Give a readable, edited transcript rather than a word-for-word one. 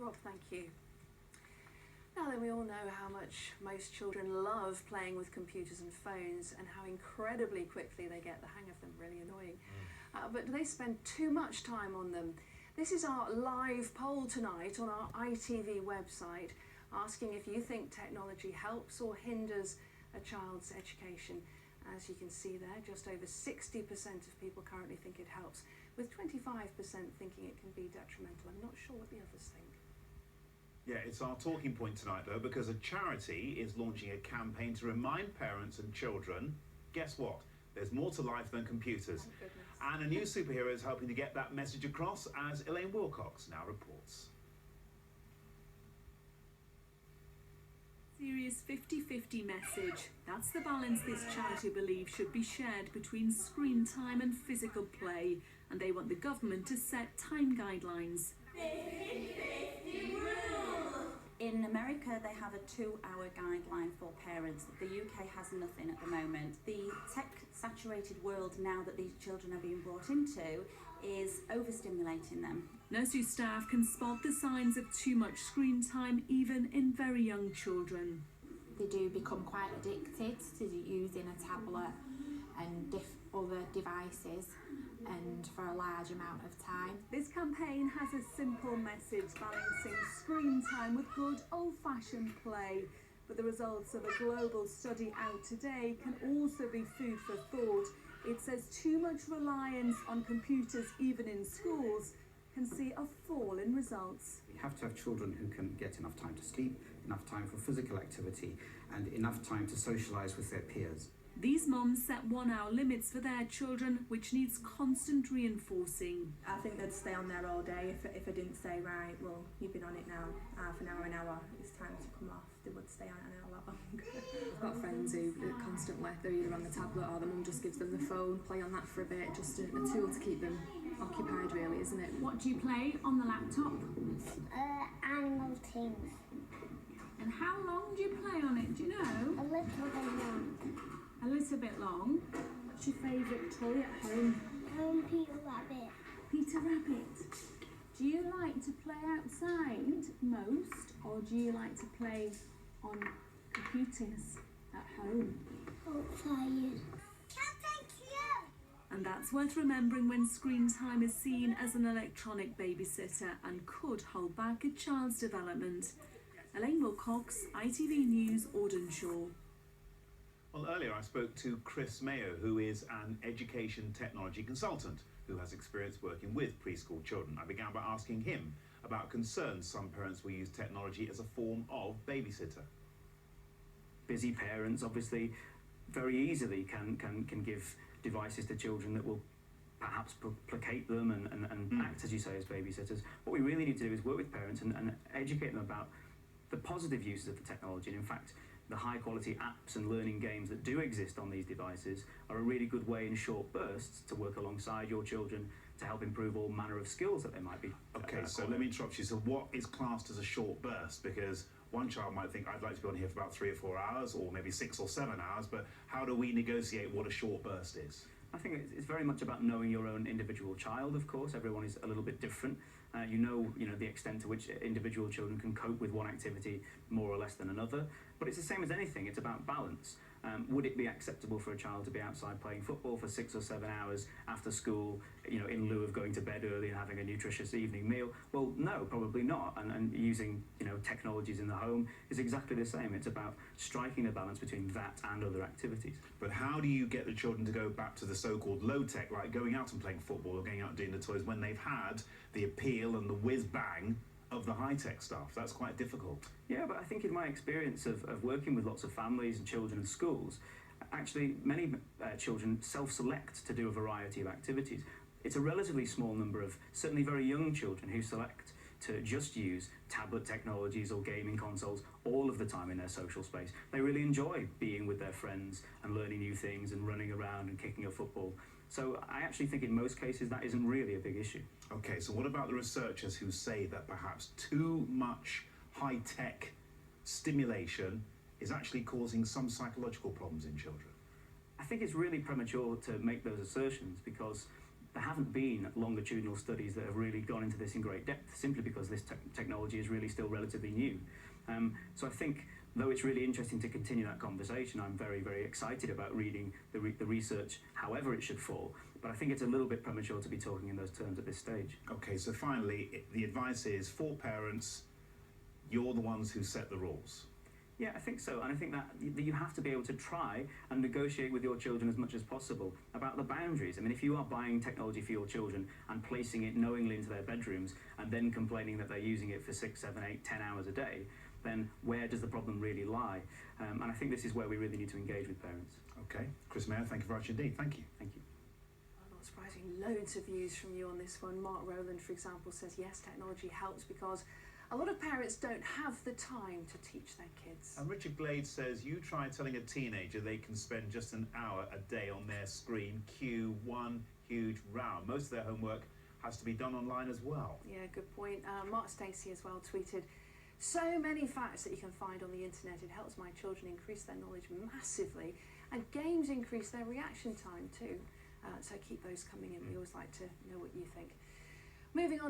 Rob, thank you. Now then, we all know how much most children love playing with computers and phones and how incredibly quickly they get the hang of them, really annoying. But do they spend too much time on them? This is our live poll tonight on our ITV website, asking if you think technology helps or hinders a child's education. As you can see there, just over 60% of people currently think it helps, with 25% thinking it can be detrimental. I'm not sure what the others think. Yeah, it's our talking point tonight, though, because a charity is launching a campaign to remind parents and children, guess what? There's more to life than computers. Thank goodness. And a new superhero is helping to get that message across, as Elaine Wilcox now reports. Serious 50-50 message. That's the balance this charity believes should be shared between screen time and physical play, and they want the government to set time guidelines. 50-50 rule! In America, they have a 2-hour guideline for parents. The UK has nothing at the moment. The tech-saturated world now that these children are being brought into is overstimulating them. Nursery staff can spot the signs of too much screen time even in very young children. They do become quite addicted to using a tablet and other devices, and for a large amount of time. This campaign has a simple message balancing screen time with good old-fashioned play. But the results of a global study out today can also be food for thought. It says too much reliance on computers, even in schools, can see a fall in results. We have to have children who can get enough time to sleep, enough time for physical activity, and enough time to socialise with their peers. These mums set 1-hour limits for their children, which needs constant reinforcing. I think they'd stay on there all day if I didn't say, right, well, you've been on it now half an hour, it's time to come off. They would stay on it a lot longer. I've got friends who constantly, they're either on the tablet or the mum just gives them the phone, play on that for a bit, just a tool to keep them occupied, really, isn't it? What do you play on the laptop? Animal things. And how long do you play on it, do you know? A little bit long. A little bit long. What's your favourite toy at home? Peter Rabbit. Peter Rabbit. Do you like to play outside most, or do you like to play on computers at home? Outside. And that's worth remembering when screen time is seen as an electronic babysitter and could hold back a child's development. Elaine Wilcox, ITV News, Audenshaw. Well, earlier I spoke to Chris Mayoh, who is an education technology consultant who has experience working with preschool children. I began by asking him about concerns some parents will use technology as a form of babysitter. Busy parents obviously very easily can give devices to children that will perhaps placate them and act, as you say, as babysitters. What we really need to do is work with parents and educate them about the positive uses of the technology, and in fact the high quality apps and learning games that do exist on these devices are a really good way in short bursts to work alongside your children to help improve all manner of skills that they might be. Okay, so let me interrupt you. So what is classed as a short burst? Because one child might think, I'd like to be on here for about 3 or 4 hours, or maybe 6 or 7 hours, but how do we negotiate what a short burst is? I think it's very much about knowing your own individual child, of course. Everyone is a little bit different. You know the extent to which individual children can cope with one activity more or less than another. But it's the same as anything, it's about balance. Would it be acceptable for a child to be outside playing football for 6 or 7 hours after school, in lieu of going to bed early and having a nutritious evening meal? Well, no, probably not. And using, technologies in the home is exactly the same. It's about striking a balance between that and other activities. But how do you get the children to go back to the so-called low-tech, like going out and playing football or going out and doing the toys, when they've had the appeal and the whiz-bang of the high-tech stuff? That's quite difficult. Yeah, but I think in my experience of working with lots of families and children and schools, actually many children self-select to do a variety of activities. It's a relatively small number of certainly very young children who select to just use tablet technologies or gaming consoles all of the time in their social space. They really enjoy being with their friends and learning new things and running around and kicking a football. So I actually think in most cases that isn't really a big issue. Okay, so what about the researchers who say that perhaps too much high-tech stimulation is actually causing some psychological problems in children? I think it's really premature to make those assertions because there haven't been longitudinal studies that have really gone into this in great depth, simply because this technology is really still relatively new. So I think, though it's really interesting to continue that conversation, I'm very, very excited about reading the research, however it should fall. But I think it's a little bit premature to be talking in those terms at this stage. Okay, so finally, the advice is for parents, you're the ones who set the rules. Yeah, I think so, and I think that you have to be able to try and negotiate with your children as much as possible about the boundaries. I mean, if you are buying technology for your children and placing it knowingly into their bedrooms and then complaining that they're using it for 6, 7, 8, 10 hours a day, then where does the problem really lie? And I think this is where we really need to engage with parents. Okay, Chris Mayoh, thank you very much indeed. Thank you. Thank you. Well, not surprising, loads of views from you on this one. Mark Rowland, for example, says yes, technology helps because a lot of parents don't have the time to teach their kids. And Richard Glade says, you try telling a teenager they can spend just an hour a day on their screen, cue one huge row. Most of their homework has to be done online as well. Yeah, good point. Mark Stacey as well tweeted, so many facts that you can find on the internet. It helps my children increase their knowledge massively, and games increase their reaction time too. So keep those coming in. We always like to know what you think. Moving on.